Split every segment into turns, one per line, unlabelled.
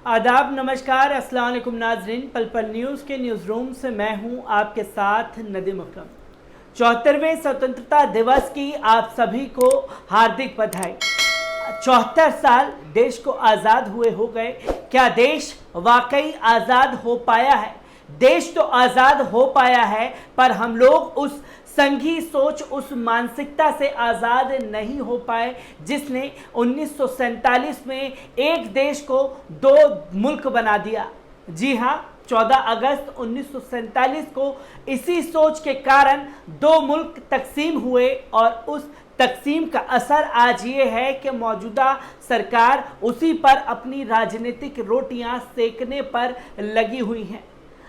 आदाब, नमस्कार, अस्सलाम वालेकुम नाजरीन। पल पल न्यूज़ के न्यूज़ रूम से मैं हूं आपके साथ नदीम अकरम। 74वें स्वतंत्रता दिवस की आप सभी को हार्दिक बधाई। 74 साल देश को आज़ाद हुए हो गए। क्या देश वाकई आज़ाद हो पाया है? देश तो आज़ाद हो पाया है, पर हम लोग उस संघी सोच, उस मानसिकता से आज़ाद नहीं हो पाए जिसने 1947 में एक देश को दो मुल्क बना दिया। जी हाँ, 14 अगस्त 1947 को इसी सोच के कारण दो मुल्क तकसीम हुए और उस तकसीम का असर आज ये है कि मौजूदा सरकार उसी पर अपनी राजनीतिक रोटियां सेकने पर लगी हुई हैं।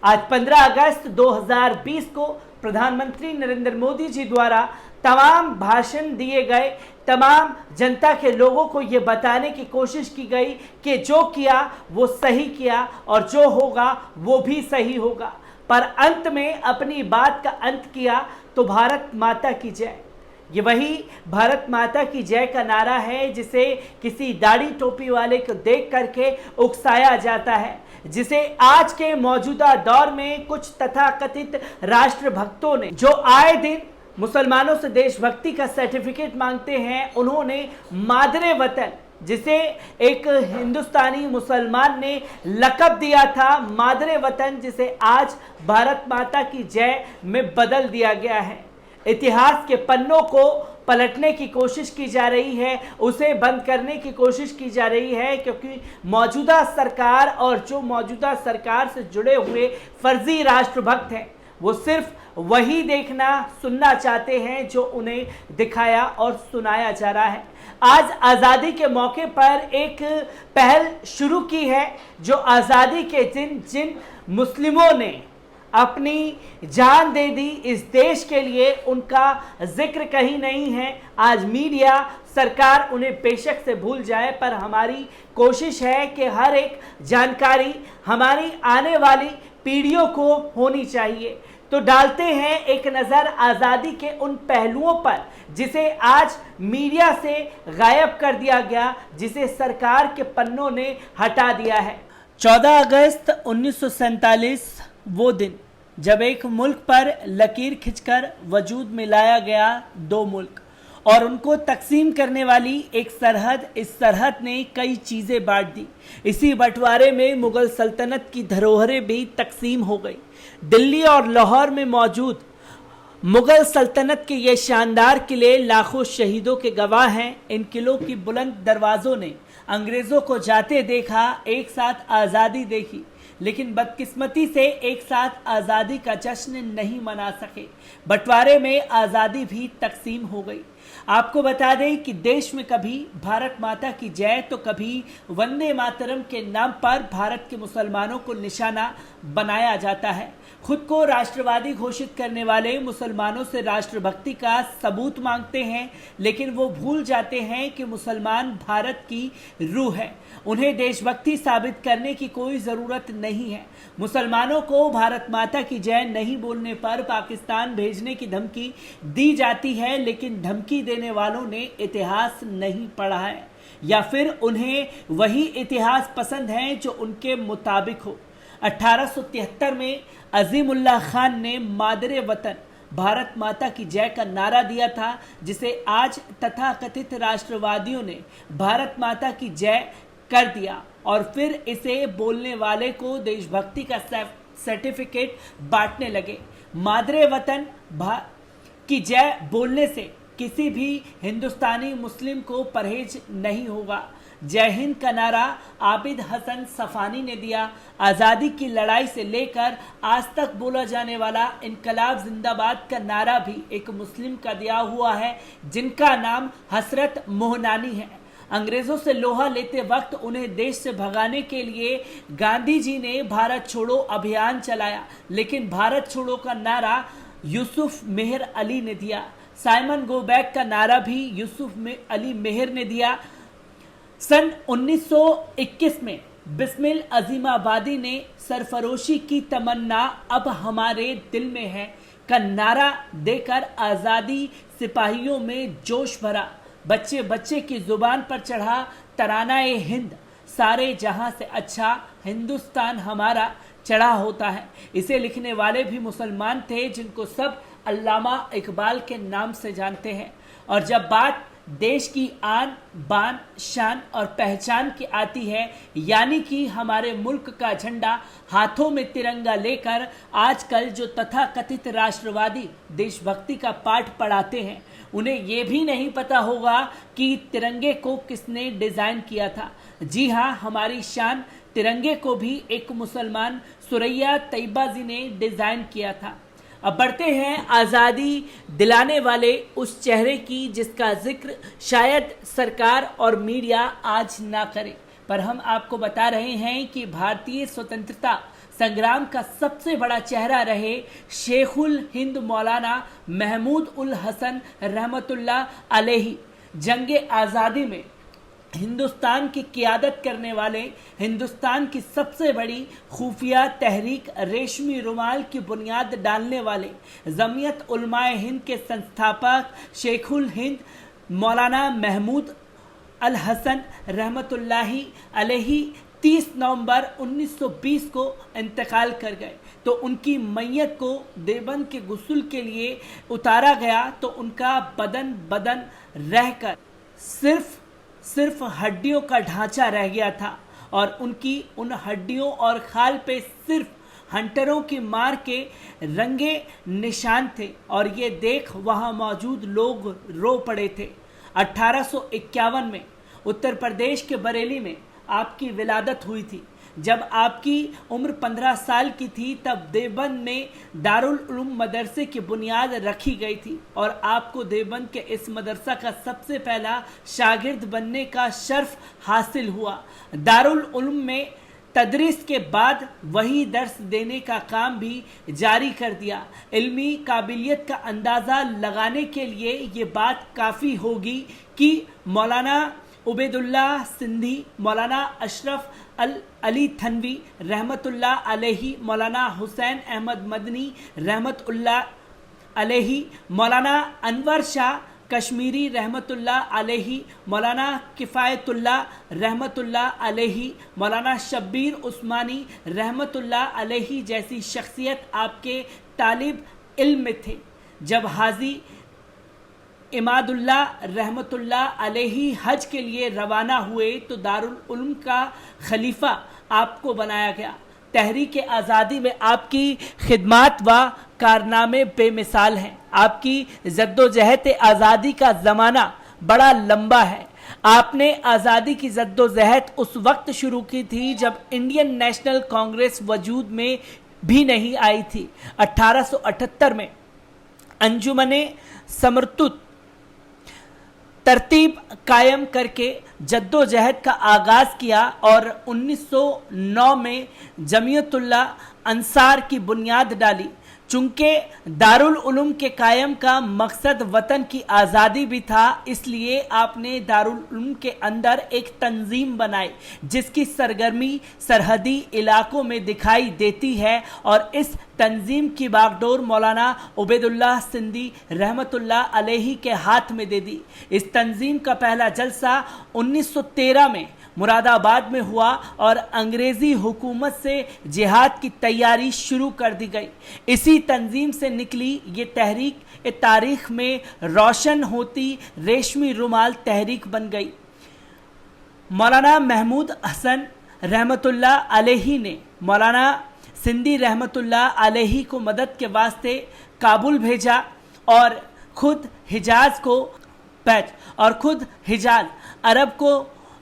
आज 15 अगस्त 2020 को प्रधानमंत्री नरेंद्र मोदी जी द्वारा तमाम भाषण दिए गए, तमाम जनता के लोगों को ये बताने की कोशिश की गई कि जो किया वो सही किया और जो होगा वो भी सही होगा। पर अंत में अपनी बात का अंत किया तो भारत माता की जय। ये वही भारत माता की जय का नारा है जिसे किसी दाढ़ी टोपी वाले को देख करके उकसाया जाता है, जिसे आज के मौजूदा दौर में कुछ तथाकथित राष्ट्रभक्तों ने, जो आए दिन मुसलमानों से देशभक्ति का सर्टिफिकेट मांगते हैं, उन्होंने मादरे वतन, जिसे एक हिंदुस्तानी मुसलमान ने लक़ब दिया था मादरे वतन, जिसे आज भारत माता की जय में बदल दिया गया है। इतिहास के पन्नों को पलटने की कोशिश की जा रही है, उसे बंद करने की कोशिश की जा रही है, क्योंकि मौजूदा सरकार और जो मौजूदा सरकार से जुड़े हुए फर्जी राष्ट्रभक्त हैं, वो सिर्फ वही देखना सुनना चाहते हैं जो उन्हें दिखाया और सुनाया जा रहा है। आज आज़ादी के मौके पर एक पहल शुरू की है, जो आज़ादी के दिन जिन मुस्लिमों ने अपनी जान दे दी इस देश के लिए, उनका जिक्र कहीं नहीं है। आज मीडिया, सरकार उन्हें बेशक से भूल जाए, पर हमारी कोशिश है कि हर एक जानकारी हमारी आने वाली पीढ़ियों को होनी चाहिए। तो डालते हैं एक नज़र आज़ादी के उन पहलुओं पर जिसे आज मीडिया से गायब कर दिया गया, जिसे सरकार के पन्नों ने हटा दिया है। 14 अगस्त 1947 वो दिन जब एक मुल्क पर लकीर खींचकर वजूद में लाया गया दो मुल्क, और उनको तकसीम करने वाली एक सरहद, इस सरहद ने कई चीज़ें बांट दी। इसी बंटवारे में मुग़ल सल्तनत की धरोहरें भी तकसीम हो गई। दिल्ली और लाहौर में मौजूद मुग़ल सल्तनत के ये शानदार किले लाखों शहीदों के गवाह हैं। इन किलों की बुलंद दरवाज़ों ने अंग्रेज़ों को जाते देखा, एक साथ आज़ादी देखी, लेकिन बदकिस्मती से एक साथ आज़ादी का जश्न नहीं मना सके। बंटवारे में आज़ादी भी तकसीम हो गई। आपको बता दें कि देश में कभी भारत माता की जय तो कभी वंदे मातरम के नाम पर भारत के मुसलमानों को निशाना बनाया जाता है। खुद को राष्ट्रवादी घोषित करने वाले मुसलमानों से राष्ट्रभक्ति का सबूत मांगते हैं, लेकिन वो भूल जाते हैं कि मुसलमान भारत की रूह है। उन्हें देशभक्ति साबित करने की कोई ज़रूरत नहीं है। मुसलमानों को भारत माता की जय नहीं बोलने पर पाकिस्तान भेजने की धमकी दी जाती है, लेकिन धमकी देने वालों ने इतिहास नहीं पढ़ा है, या फिर उन्हें वही इतिहास पसंद है जो उनके मुताबिक हो। 1873 में अजीमुल्लाह खान ने मादरे वतन भारत माता की जय का नारा दिया था, जिसे आज तथाकथित राष्ट्रवादियों ने भारत माता की जय कर दिया और फिर इसे बोलने वाले को देशभक्ति का सर्टिफिकेट बांटने लगे। मादरे वतन की जय बोलने से किसी भी हिंदुस्तानी मुस्लिम को परहेज नहीं होगा। जय हिंद का नारा आबिद हसन सफ़ानी ने दिया। आज़ादी की लड़ाई से लेकर आज तक बोला जाने वाला इनकलाब जिंदाबाद का नारा भी एक मुस्लिम का दिया हुआ है, जिनका नाम हसरत मोहनानी है। अंग्रेज़ों से लोहा लेते वक्त उन्हें देश से भगाने के लिए गांधी जी ने भारत छोड़ो अभियान चलाया, लेकिन भारत छोड़ो का नारा यूसुफ मेहर अली ने दिया। साइमन गो बैक का नारा भी यूसुफ अली मेहर ने दिया। सन 1921 में बिस्मिल अजीमाबादी ने सरफरोशी की तमन्ना अब हमारे दिल में है का नारा देकर आज़ादी सिपाहियों में जोश भरा। बच्चे बच्चे की जुबान पर चढ़ा तराना ए हिंद। सारे जहां से अच्छा हिंदुस्तान हमारा चढ़ा होता है। इसे लिखने वाले भी मुसलमान थे, जिनको सब अल्लामा इकबाल के नाम से जानते हैं। और जब बात देश की आन बान शान और पहचान की आती है, यानी कि हमारे मुल्क का झंडा हाथों में तिरंगा लेकर आजकल जो तथाकथित राष्ट्रवादी देशभक्ति का पाठ पढ़ाते हैं, उन्हें ये भी नहीं पता होगा कि तिरंगे को किसने डिज़ाइन किया था। जी हाँ, हमारी शान तिरंगे को भी एक मुसलमान सुरैया तैयबा जी ने डिज़ाइन किया था। अब बढ़ते हैं आज़ादी दिलाने वाले उस चेहरे की जिसका जिक्र शायद सरकार और मीडिया आज ना करे, पर हम आपको बता रहे हैं कि भारतीय स्वतंत्रता संग्राम का सबसे बड़ा चेहरा रहे शेखुल हिंद मौलाना महमूद उल हसन रहमतुल्लाह अलैहि जंगे आज़ादी में हिंदुस्तान की क़ियादत करने वाले, हिंदुस्तान की सबसे बड़ी खुफिया तहरीक रेशमी रुमाल की बुनियाद डालने वाले, जमीयत उलमाए हिंद के संस्थापक शेखुल हिंद मौलाना महमूद अल हसन रहमतुल्लाहि अलैहि 30 नवंबर 1920 को इंतकाल कर गए। तो उनकी मैयत को देवबंद के गुस्ल के लिए उतारा गया तो उनका बदन रहकर सिर्फ हड्डियों का ढांचा रह गया था और उनकी उन हड्डियों और खाल पे सिर्फ हंटरों की मार के रंगे निशान थे और ये देख वहाँ मौजूद लोग रो पड़े थे। 1851 में उत्तर प्रदेश के बरेली में आपकी विलादत हुई थी। जब आपकी उम्र 15 साल की थी तब देवबंद में दारुल उलूम मदरसे की बुनियाद रखी गई थी और आपको देवबंद के इस मदरसा का सबसे पहला शागिर्द बनने का शर्फ हासिल हुआ। दारुल उलूम में तदरीस के बाद वही दर्स देने का काम भी जारी कर दिया। इल्मी काबिलियत का अंदाज़ा लगाने के लिए ये बात काफ़ी होगी कि मौलाना उबैदुल्लाह सिंधी, मौलाना अशरफ अली थनवी रहमतुल्लाह अलैहि, मौलाना हुसैन अहमद मदनी रहमतुल्लाह अलैहि, मौलाना अनवर शाह कश्मीरी रहमतुल्लाह अलैहि, मौलाना किफ़ायतुल्लाह रहमतुल्लाह अलैहि, मौलाना शब्बीर उस्मानी रहमतुल्लाह अलैहि जैसी शख्सियत आपके तालिब इल्म में थे। जब हाजी इमादुल्लाह रहमतुल्लाह अलैहि हज के लिए रवाना हुए तो दारुल उलूम का खलीफा आपको बनाया गया। तहरीक आज़ादी में आपकी खिदमात व कारनामे बेमिसाल हैं। आपकी जद्दोजहद आज़ादी का ज़माना बड़ा लंबा है। आपने आज़ादी की जद्दोजहद उस वक्त शुरू की थी जब इंडियन नेशनल कांग्रेस वजूद में भी नहीं आई थी। 1878 में अंजुमने समर्तुत तरतीब कायम करके जद्दोजहद का आगाज़ किया और 1909 में जमीयतुल्लाह अंसार की बुनियाद डाली। चूँकि दारुल उलूम के कायम का मकसद वतन की आज़ादी भी था, इसलिए आपने दारुल उलूम के अंदर एक तंजीम बनाई जिसकी सरगर्मी सरहदी इलाकों में दिखाई देती है और इस तंजीम की बागडोर मौलाना उबैदुल्लाह सिंधी रहमतुल्लाह अलैहि के हाथ में दे दी। इस तंजीम का पहला जलसा 1913 में मुरादाबाद में हुआ और अंग्रेज़ी हुकूमत से जिहाद की तैयारी शुरू कर दी गई। इसी तंजीम से निकली ये तहरीक तारीख में रोशन होती रेशमी रुमाल तहरीक बन गई। मौलाना महमूद हसन रहमतुल्लाह अलैहि ने मौलाना सिंधी रहमतुल्लाह अलैहि को मदद के वास्ते काबुल भेजा और खुद हिजाज अरब को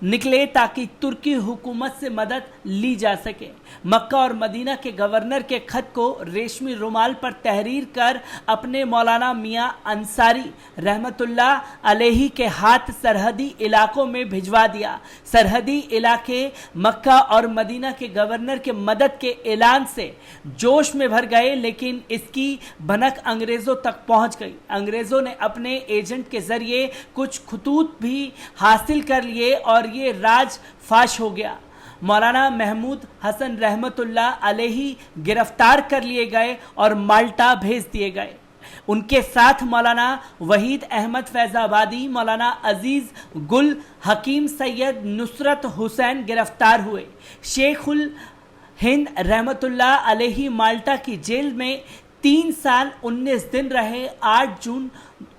निकले ताकि तुर्की हुकूमत से मदद ली जा सके। मक्का और मदीना के गवर्नर के ख़त को रेशमी रुमाल पर तहरीर कर अपने मौलाना मियाँ अंसारी रहमतुल्लाह अलैहि के हाथ सरहदी इलाकों में भिजवा दिया। सरहदी इलाके मक्का और मदीना के गवर्नर के मदद के ऐलान से जोश में भर गए, लेकिन इसकी भनक अंग्रेज़ों तक पहुँच गई। अंग्रेज़ों ने अपने एजेंट के ज़रिए कुछ खतूत भी हासिल कर लिए और ये राज फाश हो गया। मौलाना महमूद हसन रहमतुल्लाह अलैहि गिरफ्तार कर लिए गए और माल्टा भेज दिए गए। उनके साथ मौलाना वहीद अहमद फैजाबादी, मौलाना अजीज गुल, हकीम सैयद नुसरत हुसैन गिरफ्तार हुए। शेखुल हिंद रहमतुल्लाह अलैहि माल्टा की जेल में 3 साल 19 दिन रहे। 8 जून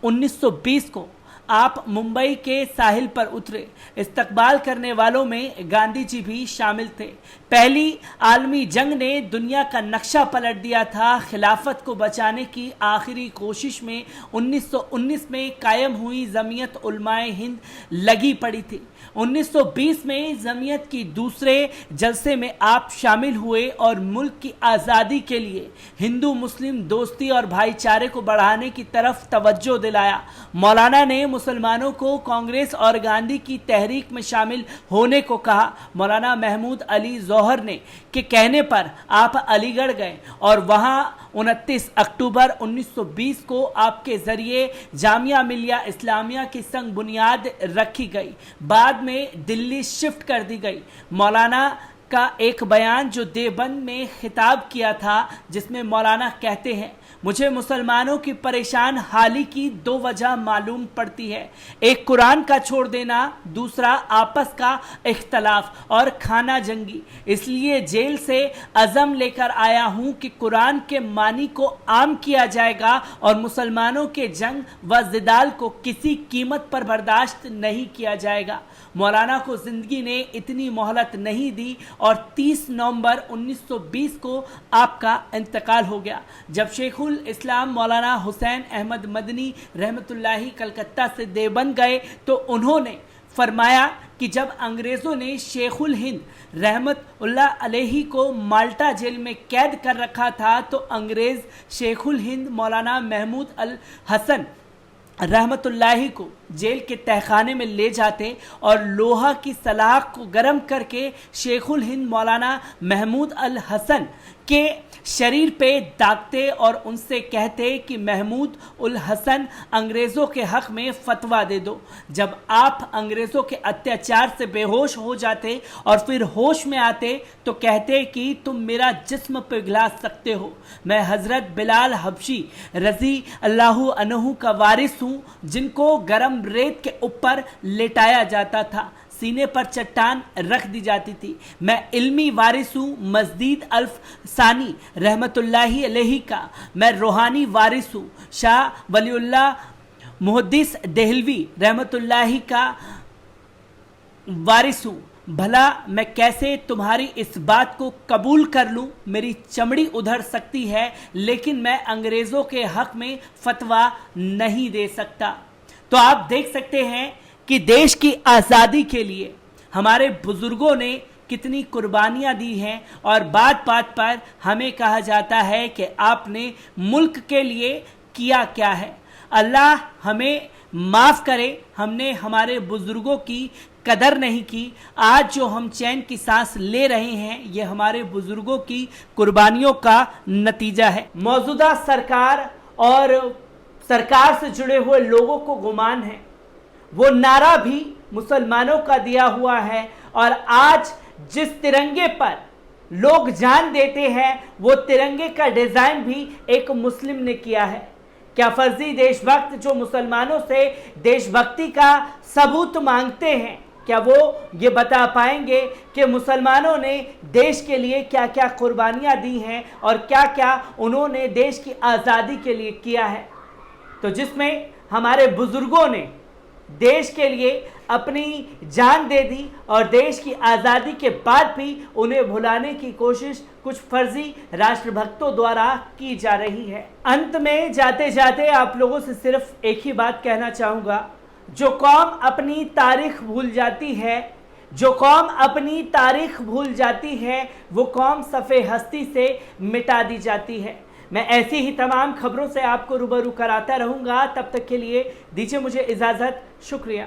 1920 को आप मुंबई के साहिल पर उतरे। इस्तकबाल करने वालों में गांधी जी भी शामिल थे। पहली आलमी जंग ने दुनिया का नक्शा पलट दिया था। खिलाफत को बचाने की आखिरी कोशिश में 1919 में कायम हुई जमीयत उलमाए हिंद लगी पड़ी थी। 1920 में जमीयत की दूसरे जलसे में आप शामिल हुए और मुल्क की आज़ादी के लिए हिंदू मुस्लिम दोस्ती और भाईचारे को बढ़ाने की तरफ तवज्जो दिलाया। मौलाना ने मुसलमानों को कांग्रेस और गांधी की तहरीक में शामिल होने को कहा। मौलाना महमूद अली जौहर ने के कहने पर आप अलीगढ़ गए और वहां 29 अक्टूबर 1920 को आपके जरिए जामिया मिलिया इस्लामिया की संग बुनियाद रखी गई। बाद में दिल्ली शिफ्ट कर दी गई। मौलाना का एक बयान जो देवबंद में खिताब किया था, जिसमें मौलाना कहते हैं, मुझे मुसलमानों की परेशान हाली की 2 वजह मालूम पड़ती है। एक कुरान का छोड़ देना, दूसरा आपस का इख्तलाफ और खाना जंगी। इसलिए जेल से अज़म लेकर आया हूं कि कुरान के मानी को आम किया जाएगा और मुसलमानों के जंग व जिदाल को किसी कीमत पर बर्दाश्त नहीं किया जाएगा। मौलाना को जिंदगी ने इतनी मोहलत नहीं दी और 30 नवंबर 1920 को आपका इंतकाल हो गया। जब शेखुल इस्लाम मौलाना हुसैन अहमद मदनी रहमतुल्लाही कलकत्ता से देवबंद गए तो उन्होंने फरमाया कि जब अंग्रेज़ों ने शेखुल हिंद रहमतुल्लाह अलैहि को माल्टा जेल में कैद कर रखा था तो अंग्रेज़ शेखुल हिंद मौलाना महमूद अल हसन रहमतुल्लाही को जेल के तहखाने में ले जाते और लोहा की सलाख को गर्म करके शेखुल हिंद मौलाना महमूद अल हसन के शरीर पे दागते और उनसे कहते कि महमूद उल हसन अंग्रेज़ों के हक़ में फतवा दे दो। जब आप अंग्रेज़ों के अत्याचार से बेहोश हो जाते और फिर होश में आते तो कहते कि तुम मेरा जिस्म पिघला सकते हो। मैं हज़रत बिलाल हबशी रज़ी अल्लाहु अन्हु का वारिस हूँ, जिनको गरम रेत के ऊपर लेटाया जाता था, सीने पर चट्टान रख दी जाती थी। मैं इल्मी वारिस हूँ मस्जिद अल्फ सानी रहमतुल्लाही अलैहि का। मैं रूहानी वारिस हूँ शाह वलीउल्लाह मुहद्दिस देहलवी रहमतुल्लाही का वारिस हूँ। भला मैं कैसे तुम्हारी इस बात को कबूल कर लूँ? मेरी चमड़ी उधर सकती है, लेकिन मैं अंग्रेज़ों के हक़ में फतवा नहीं दे सकता। तो आप देख सकते हैं कि देश की आज़ादी के लिए हमारे बुज़ुर्गों ने कितनी कुर्बानियाँ दी हैं और बात बात पर हमें कहा जाता है कि आपने मुल्क के लिए किया क्या है। अल्लाह हमें माफ़ करे, हमने हमारे बुज़ुर्गों की कदर नहीं की। आज जो हम चैन की सांस ले रहे हैं ये हमारे बुज़ुर्गों की कुर्बानियों का नतीजा है। मौजूदा सरकार और सरकार से जुड़े हुए लोगों को गुमान है, वो नारा भी मुसलमानों का दिया हुआ है और आज जिस तिरंगे पर लोग जान देते हैं वो तिरंगे का डिज़ाइन भी एक मुस्लिम ने किया है। क्या फर्जी देशभक्त जो मुसलमानों से देशभक्ति का सबूत मांगते हैं, क्या वो ये बता पाएंगे कि मुसलमानों ने देश के लिए क्या क्या कुर्बानियाँ दी हैं और क्या क्या उन्होंने देश की आज़ादी के लिए किया है? तो जिसमें हमारे बुज़ुर्गों ने देश के लिए अपनी जान दे दी और देश की आज़ादी के बाद भी उन्हें भुलाने की कोशिश कुछ फर्जी राष्ट्रभक्तों द्वारा की जा रही है। अंत में जाते जाते आप लोगों से सिर्फ एक ही बात कहना चाहूँगा, जो कौम अपनी तारीख भूल जाती है, जो कौम अपनी तारीख भूल जाती है, वो कौम सफ़े हस्ती से मिटा दी जाती है। मैं ऐसी ही तमाम खबरों से आपको रूबरू कराता रहूँगा। तब तक के लिए दीजिए मुझे इजाज़त। शुक्रिया।